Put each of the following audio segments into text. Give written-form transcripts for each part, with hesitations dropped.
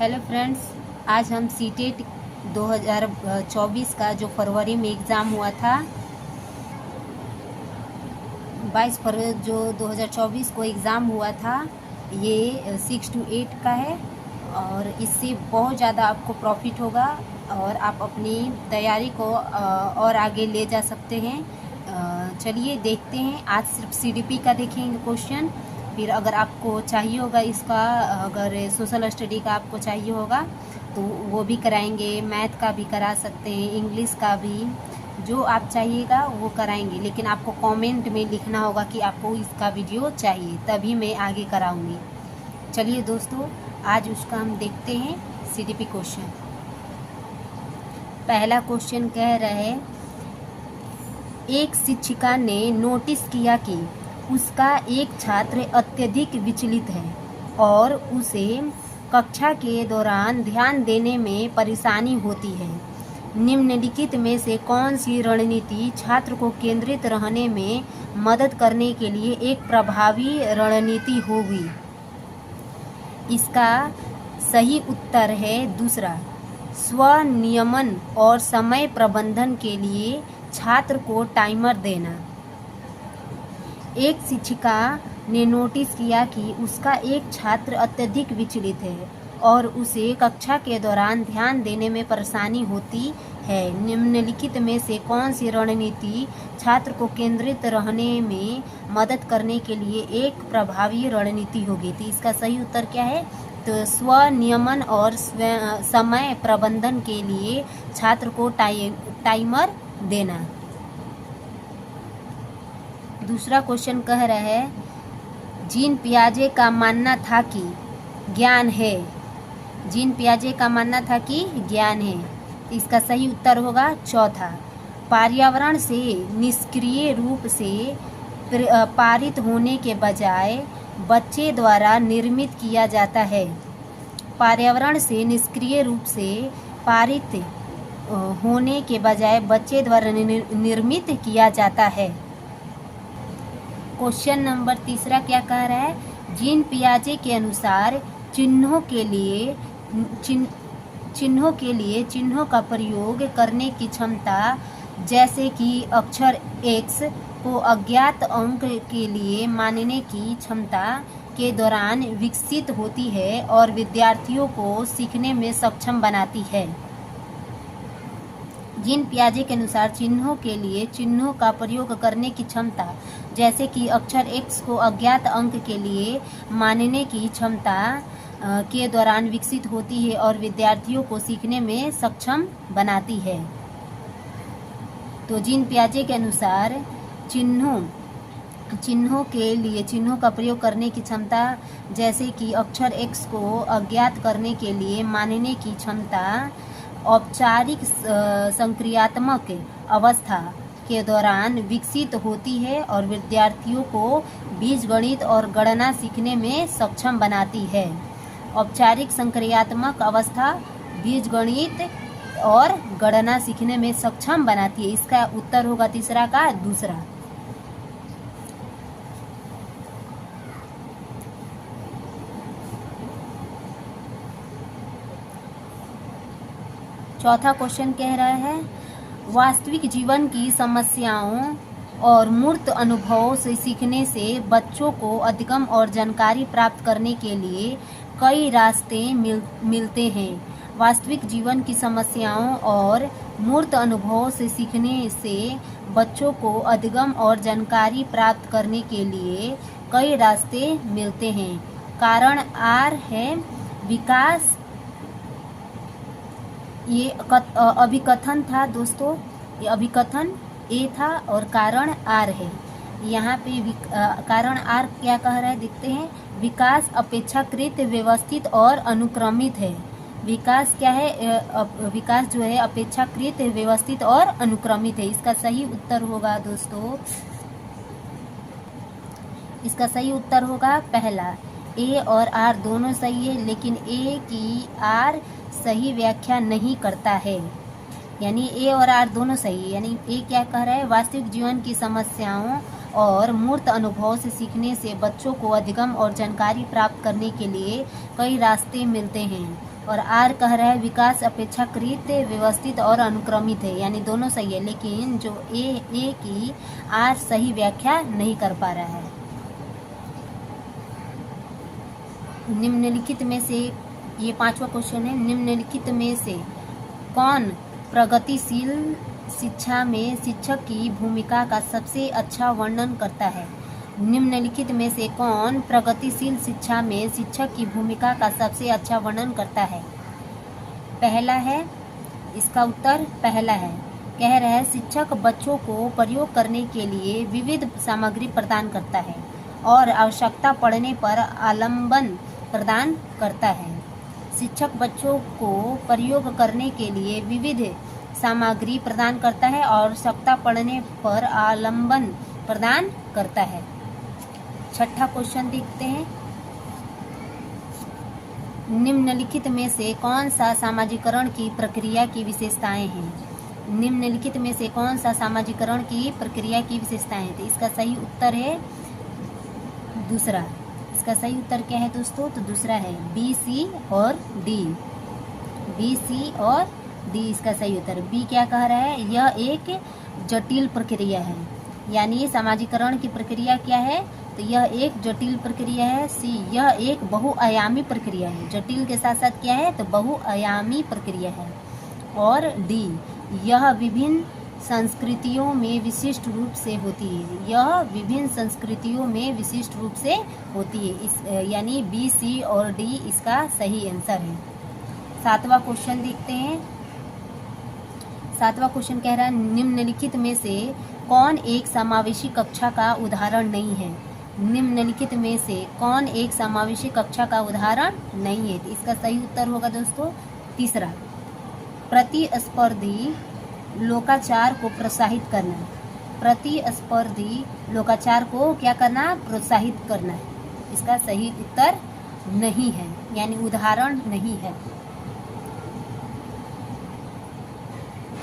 Hello friends, आज हम CTET 2024 का जो फरवरी में एग्ज़ाम हुआ था, 22 फरवरी जो 2024 को एग्ज़ाम हुआ था, ये 6 to 8 का है और इससे बहुत ज़्यादा आपको प्रॉफिट होगा और आप अपनी तैयारी को और आगे ले जा सकते हैं। चलिए देखते हैं। आज सिर्फ सीडीपी का देखेंगे क्वेश्चन, फिर अगर आपको चाहिए होगा इसका, अगर सोशल स्टडी का आपको चाहिए होगा तो वो भी कराएंगे, मैथ का भी करा सकते हैं, इंग्लिश का भी, जो आप चाहिएगा वो कराएंगे। लेकिन आपको कमेंट में लिखना होगा कि आपको इसका वीडियो चाहिए, तभी मैं आगे कराऊंगी। चलिए दोस्तों, आज उसका हम देखते हैं सीडीपी क्वेश्चन। पहला क्वेश्चन कह रहा है, एक शिक्षिका ने नोटिस किया कि उसका एक छात्र अत्यधिक विचलित है और उसे कक्षा के दौरान ध्यान देने में परेशानी होती है। निम्नलिखित में से कौन सी रणनीति छात्र को केंद्रित रहने में मदद करने के लिए एक प्रभावी रणनीति होगी? इसका सही उत्तर है दूसरा, स्वनियमन और समय प्रबंधन के लिए छात्र को टाइमर देना। एक शिक्षिका ने नोटिस किया कि उसका एक छात्र अत्यधिक विचलित है और उसे कक्षा के दौरान ध्यान देने में परेशानी होती है। निम्नलिखित में से कौन सी रणनीति छात्र को केंद्रित रहने में मदद करने के लिए एक प्रभावी रणनीति होगी? तो इसका सही उत्तर क्या है? तो स्वनियमन और समय प्रबंधन के लिए छात्र को टाइमर देना। दूसरा क्वेश्चन कह रहा है, जीन पियाजे का मानना था कि ज्ञान है। जीन पियाजे का मानना था कि ज्ञान है। इसका सही उत्तर होगा चौथा, पर्यावरण से निष्क्रिय रूप से पारित होने के बजाय बच्चे द्वारा निर्मित किया जाता है। पर्यावरण से निष्क्रिय रूप से पारित होने के बजाय बच्चे द्वारा निर्मित किया जाता है। क्वेश्चन नंबर तीसरा क्या कह रहा है, जीन पियाजे के अनुसार चिन्हों के लिए चिन्हों का प्रयोग करने की क्षमता, जैसे कि अक्षर X को अज्ञात अंक के लिए मानने की क्षमता के दौरान विकसित होती है और विद्यार्थियों को सीखने में सक्षम बनाती है। जीन पियाजे के अनुसार चिन्हों के लिए चिन्हों का प्रयोग करने की क्षमता, जैसे कि अक्षर X को अज्ञात अंक के लिए मानने की क्षमता के दौरान विकसित होती है और विद्यार्थियों को सीखने में सक्षम बनाती है। तो जीन पियाजे के अनुसार चिन्हों के लिए चिन्हों का प्रयोग करने की क्षमता, जैसे कि अक्षर X को अज्ञात करने के लिए मानने की क्षमता औपचारिक संक्रियात्मक अवस्था के दौरान विकसित होती है और विद्यार्थियों को बीजगणित और गणना सीखने में सक्षम बनाती है। औपचारिक संक्रियात्मक अवस्था बीजगणित और गणना सीखने में सक्षम बनाती है। इसका उत्तर होगा तीसरा का दूसरा। चौथा क्वेश्चन कह रहा है, वास्तविक जीवन की समस्याओं और मूर्त अनुभवों से सीखने से बच्चों को अधिगम और जानकारी प्राप्त करने के लिए कई रास्ते मिलते हैं। वास्तविक जीवन की समस्याओं और मूर्त अनुभवों से सीखने से बच्चों को अधिगम और जानकारी प्राप्त करने के लिए कई रास्ते मिलते हैं। कारण R है विकास, ये अभिकथन था दोस्तों, ये अभिकथन A था और कारण R है। यहाँ पे कारण R क्या कह रहा है देखते हैं, विकास अपेक्षाकृत व्यवस्थित और अनुक्रमित है। विकास क्या है, विकास जो है अपेक्षाकृत व्यवस्थित और अनुक्रमित है। इसका सही उत्तर होगा दोस्तों, इसका सही उत्तर होगा पहला। A और R दोनों सही है, लेकिन A की R सही व्याख्या नहीं करता है। यानी A और R दोनों सही है। यानी A क्या कह रहा है, वास्तविक जीवन की समस्याओं और मूर्त अनुभव से सीखने से बच्चों को अधिगम और जानकारी प्राप्त करने के लिए कई रास्ते मिलते हैं। और आर कह रहा है विकास अपेक्षाकृत व्यवस्थित और अनुक्रमित है, यानी दोनों सही है, लेकिन जो ए की आर सही व्याख्या नहीं कर पा रहा है। निम्नलिखित में से, ये 5वां क्वेश्चन है, निम्नलिखित में से कौन प्रगतिशील शिक्षा में शिक्षक की भूमिका का सबसे अच्छा वर्णन करता है? निम्नलिखित में से कौन प्रगतिशील शिक्षा में शिक्षक की भूमिका का सबसे अच्छा वर्णन करता है? पहला है, इसका उत्तर पहला है। कह रहा है शिक्षक बच्चों को प्रयोग करने के लिए विविध सामग्री प्रदान करता है और आवश्यकता पड़ने पर आलम्बन प्रदान करता है। शिक्षक बच्चों को प्रयोग करने के लिए विविध सामग्री प्रदान करता है और आवश्यकता पड़ने पर आलम्बन प्रदान करता है। छठा क्वेश्चन देखते हैं, निम्नलिखित में से कौन सा सामाजिकरण की प्रक्रिया की विशेषताएं हैं? निम्नलिखित में से कौन सा सामाजिकरण की प्रक्रिया की विशेषताएं हैं? तो इसका सही उत्तर है दूसरा। इसका सही उत्तर क्या है दोस्तों? तो दूसरा है बी, सी और डी। बी, सी और डी इसका सही उत्तर। बी क्या कह रहा है? यह एक जटिल प्रक्रिया है, यानी सामाजिकरण की प्रक्रिया क्या है? तो यह एक जटिल प्रक्रिया है। सी, यह एक बहुआयामी प्रक्रिया है। जटिल के साथ साथ क्या है? तो बहुआयामी प्रक्रिया है। और डी, यह विभिन्न संस्कृतियों में विशिष्ट रूप से होती है। यह विभिन्न संस्कृतियों में विशिष्ट रूप से होती है। इस यानी बी, सी और डी इसका सही आंसर है। सातवां क्वेश्चन देखते हैं। सातवां क्वेश्चन कह रहा है निम्नलिखित में से कौन एक समावेशी कक्षा का उदाहरण नहीं है? निम्नलिखित में से कौन एक समावेशी कक्षा का उदाहरण नहीं है? तो इसका सही उत्तर होगा दोस्तों तीसरा, प्रतिस्पर्धी लोकाचार को प्रोत्साहित करना। प्रतिस्पर्धी लोकाचार को क्या करना? प्रोत्साहित करना। इसका सही उत्तर नहीं है, यानी उदाहरण नहीं है।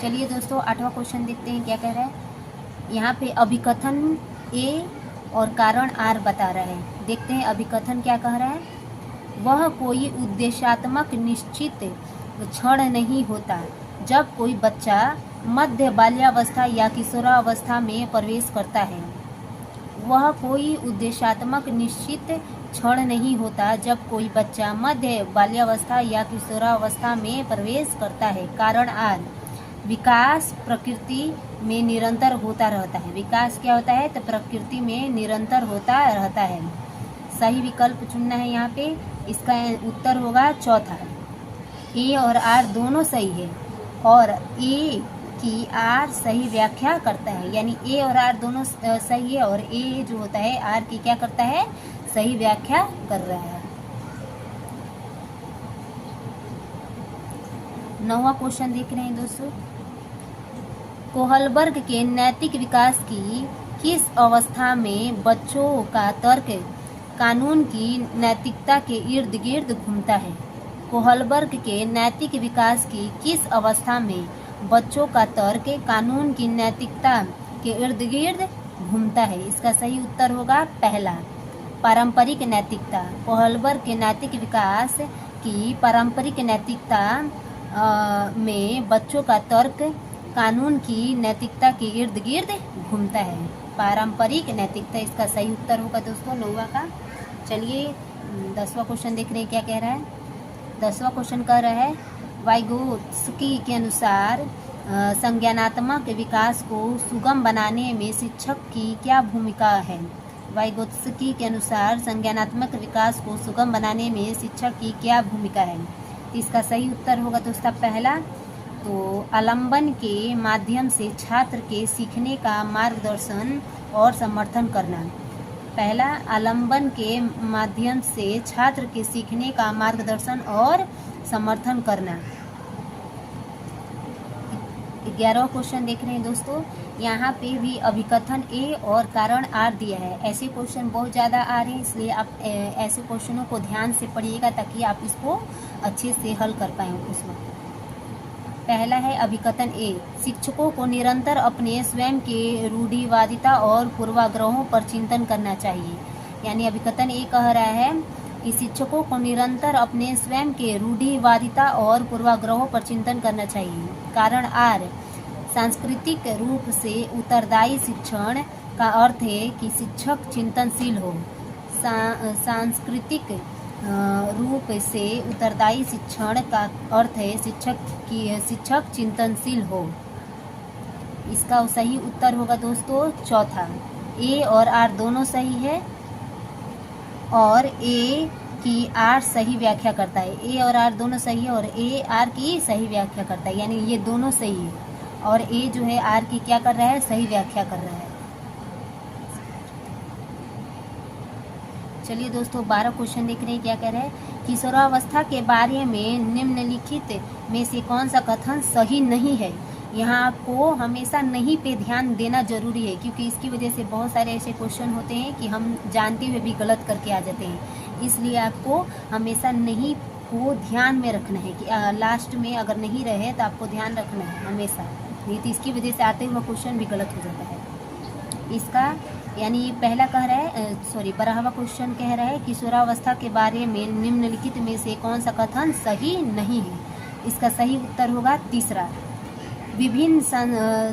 चलिए दोस्तों आठवां क्वेश्चन देखते हैं क्या कह रहा है। यहाँ पे अभिकथन ए और कारण आर बता रहा है। देखते हैं अभिकथन क्या कह रहा है। वह कोई उद्देश्यात्मक निश्चित क्षण नहीं होता जब कोई बच्चा मध्य बाल्यावस्था या किशोरावस्था में प्रवेश करता है। वह कोई उद्देश्यात्मक निश्चित क्षण नहीं होता जब कोई बच्चा मध्य बाल्यावस्था या किशोरावस्था में प्रवेश करता है। कारण आर, विकास प्रकृति में निरंतर होता रहता है। विकास क्या होता है? तो प्रकृति में निरंतर होता रहता है। सही विकल्प चुनना है यहाँ पे। इसका उत्तर होगा चौथा। ए और आर दोनों सही है और ए की आर सही व्याख्या करता है, यानी ए और आर दोनों सही है और ए जो होता है आर की क्या करता है? सही व्याख्या कर रहा है। 9वां क्वेश्चन देख रहे हैं दोस्तों। कोहलबर्ग के नैतिक विकास की किस अवस्था में बच्चों का तर्क कानून की नैतिकता के इर्द गिर्द घूमता है? कोहलबर्ग के नैतिक विकास की किस अवस्था में बच्चों का तर्क कानून की नैतिकता के इर्द गिर्द घूमता है? इसका सही उत्तर होगा पहला, पारंपरिक नैतिकता। कोहलबर्ग के नैतिक विकास की पारंपरिक नैतिकता में बच्चों का तर्क कानून की नैतिकता के इर्द गिर्द घूमता है। पारंपरिक नैतिकता इसका सही उत्तर होगा दोस्तों 9वां का। चलिए 10वां क्वेश्चन देख रहे हैं क्या कह रहा है। 10वां क्वेश्चन कह रहा है वाइगोत्स्की के अनुसार संज्ञानात्मक विकास को सुगम बनाने में शिक्षक की क्या भूमिका है? वाइगोत्स्की के अनुसार संज्ञानात्मक विकास को सुगम बनाने में शिक्षक की क्या भूमिका है? इसका सही उत्तर होगा दोस्तों पहला, तो आलम्बन के माध्यम से छात्र के सीखने का मार्गदर्शन और समर्थन करना। पहला, आलम्बन के माध्यम से छात्र के सीखने का मार्गदर्शन और समर्थन करना। 11वां क्वेश्चन देख रहे हैं दोस्तों। यहाँ पे भी अभिकथन ए और कारण आर दिया है। ऐसे क्वेश्चन बहुत ज़्यादा आ रहे हैं, इसलिए आप ऐसे क्वेश्चनों को ध्यान से पढ़िएगा ताकि आप इसको अच्छे से हल कर पाएँ उसमें। पहला है अभिकथन ए, शिक्षकों को निरंतर अपने स्वयं के रूढ़िवादिता और पूर्वाग्रहों पर चिंतन करना चाहिए। यानी अभिकथन ए कह रहा है कि शिक्षकों को निरंतर अपने स्वयं के रूढ़िवादिता और पूर्वाग्रहों पर चिंतन करना चाहिए। कारण आर, सांस्कृतिक रूप से उत्तरदायी शिक्षण का अर्थ है कि शिक्षक चिंतनशील हो। सांस्कृतिक रूप से उत्तरदायी शिक्षण का अर्थ है शिक्षक चिंतनशील हो। इसका सही उत्तर होगा दोस्तों चौथा। ए और आर दोनों सही है और ए की आर सही व्याख्या करता है। ए और आर दोनों सही है और ए आर की सही व्याख्या करता है, यानी ये दोनों सही है और ए जो है आर की क्या कर रहा है, सही व्याख्या कर रहा है। चलिए दोस्तों 12 क्वेश्चन देख रहे हैं क्या कह रहे हैं। किशोरावस्था के बारे में निम्नलिखित में से कौन सा कथन सही नहीं है। यहाँ आपको हमेशा नहीं पे ध्यान देना जरूरी है, क्योंकि इसकी वजह से बहुत सारे ऐसे क्वेश्चन होते हैं कि हम जानते हुए भी गलत करके आ जाते हैं। इसलिए आपको हमेशा नहीं को ध्यान में रखना है कि लास्ट में अगर नहीं रहे तो आपको ध्यान रखना है हमेशा, नहीं तो इसकी वजह से आते हुए क्वेश्चन भी गलत हो जाता है। इसका यानी पहला कह रहा है 12वां क्वेश्चन कह रहा है किशोरावस्था के बारे में निम्नलिखित में से कौन सा कथन सही नहीं है। इसका सही उत्तर होगा तीसरा। विभिन्न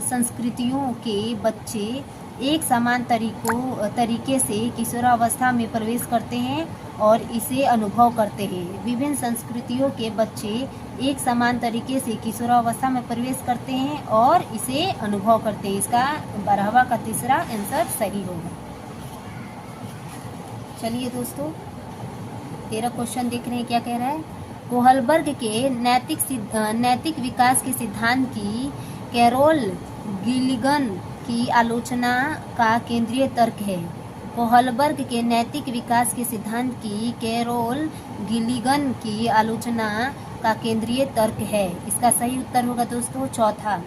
संस्कृतियों के बच्चे एक समान तरीके से किशोरावस्था में प्रवेश करते हैं और इसे अनुभव करते हैं। विभिन्न संस्कृतियों के बच्चे एक समान तरीके से किशोरावस्था में प्रवेश करते हैं और इसे अनुभव करते हैं। इसका 12वां का तीसरा आंसर सही होगा। चलिए दोस्तों 13 क्वेश्चन देख रहे हैं क्या कह रहा है। कोहलबर्ग के नैतिक विकास के सिद्धांत की कैरोल गिलिगन की आलोचना का केंद्रीय तर्क है। कोहलबर्ग के नैतिक विकास के सिद्धांत की कैरोल गिलिगन की आलोचना का केंद्रीय तर्क है। इसका सही उत्तर होगा दोस्तों चौथा।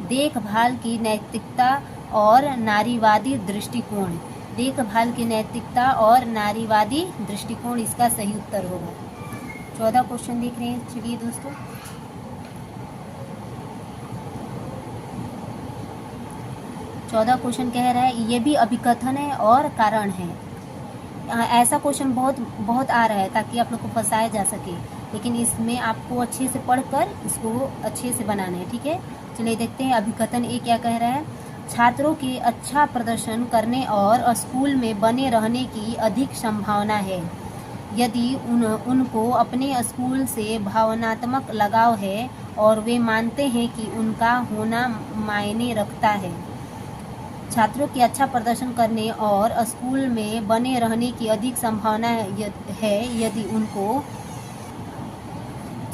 देखभाल की नैतिकता और नारीवादी दृष्टिकोण। देखभाल की नैतिकता और नारीवादी दृष्टिकोण इसका सही उत्तर होगा। 14 क्वेश्चन देख रहे हैं। चलिए दोस्तों 14 क्वेश्चन कह रहा है ये भी अभिकथन है और कारण है। ऐसा क्वेश्चन बहुत आ रहा है ताकि आप लोग को फंसाया जा सके, लेकिन इसमें आपको अच्छे से पढ़कर इसको अच्छे से बनाना है, ठीक है। चलिए देखते हैं अभिकथन ए क्या कह रहा है। छात्रों के अच्छा प्रदर्शन करने और स्कूल में बने रहने की अधिक संभावना है यदि उनको अपने स्कूल से भावनात्मक लगाव है और वे मानते हैं कि उनका होना मायने रखता है। छात्रों के अच्छा प्रदर्शन करने और स्कूल में बने रहने की अधिक संभावना है यदि उनको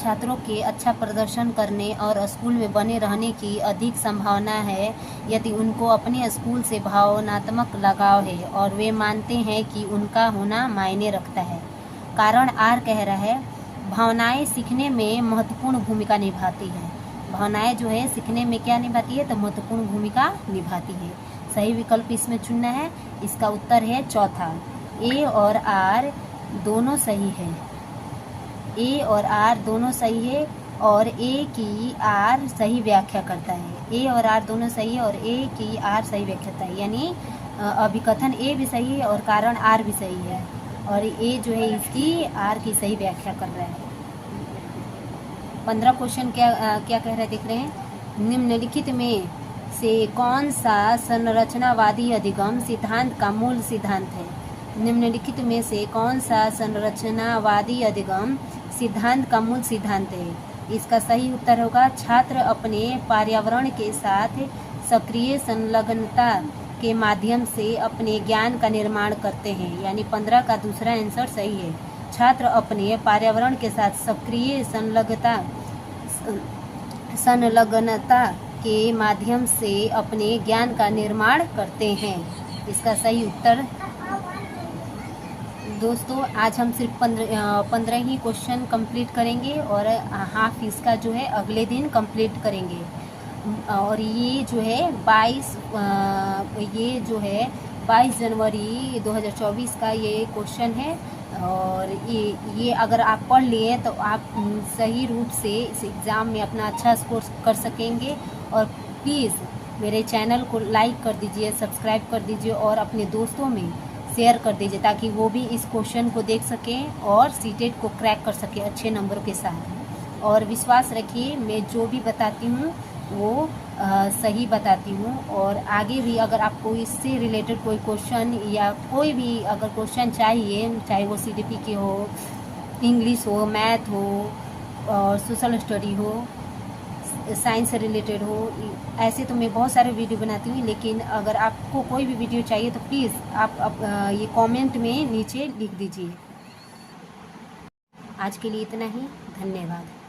छात्रों के अच्छा प्रदर्शन करने और स्कूल में बने रहने की अधिक संभावना है यदि उनको अपने स्कूल से भावनात्मक लगाव है और वे मानते हैं कि उनका होना मायने रखता है। कारण आर कह रहा है भावनाएं सीखने में महत्वपूर्ण भूमिका निभाती है। भावनाएं जो है सीखने में क्या निभाती है, तो महत्वपूर्ण भूमिका निभाती है। सही विकल्प इसमें चुनना है। इसका उत्तर है चौथा। ए और आर दोनों सही है। ए और आर दोनों सही है और ए की आर सही व्याख्या करता है। ए और आर दोनों सही है और ए की आर सही व्याख्या करता है, यानी अभिकथन ए भी सही है और कारण आर भी सही है और ए जो है इसकी आर की सही व्याख्या कर रहा है। 15 क्वेश्चन क्या कह रहे हैं देख रहे हैं। निम्नलिखित में से कौन सा संरचनावादी अधिगम सिद्धांत का मूल सिद्धांत है। निम्नलिखित में से कौन सा संरचनावादी अधिगम सिद्धांत का मूल सिद्धांत है। इसका सही उत्तर होगा छात्र अपने पर्यावरण के साथ सक्रिय संलग्नता के माध्यम से अपने ज्ञान का निर्माण करते हैं, यानी 15 का दूसरा आंसर सही है। छात्र अपने पर्यावरण के साथ सक्रिय संलग्नता के माध्यम से अपने ज्ञान का निर्माण करते हैं। इसका सही उत्तर दोस्तों आज हम सिर्फ 15 ही क्वेश्चन कंप्लीट करेंगे और हाफ इसका जो है अगले दिन कंप्लीट करेंगे। और ये जो है 22 जनवरी 2024 का ये क्वेश्चन है और ये अगर आप पढ़ लिए तो आप सही रूप से इस एग्ज़ाम में अपना अच्छा स्कोर कर सकेंगे। और प्लीज़ मेरे चैनल को लाइक कर दीजिए, सब्सक्राइब कर दीजिए और अपने दोस्तों में शेयर कर दीजिए ताकि वो भी इस क्वेश्चन को देख सकें और सीटेट को क्रैक कर सकें अच्छे नंबरों के साथ। और विश्वास रखिए, मैं जो भी बताती हूँ वो सही बताती हूँ। और आगे भी अगर आपको इससे रिलेटेड कोई क्वेश्चन या कोई भी अगर क्वेश्चन चाहिए, चाहे वो CDP के हो, इंग्लिश हो, मैथ हो और सोशल स्टडी हो, साइंस से रिलेटेड हो, ऐसे तो मैं बहुत सारे वीडियो बनाती हूँ, लेकिन अगर आपको कोई भी वीडियो चाहिए तो प्लीज़ आप ये कमेंट में नीचे लिख दीजिए। आज के लिए इतना ही, धन्यवाद।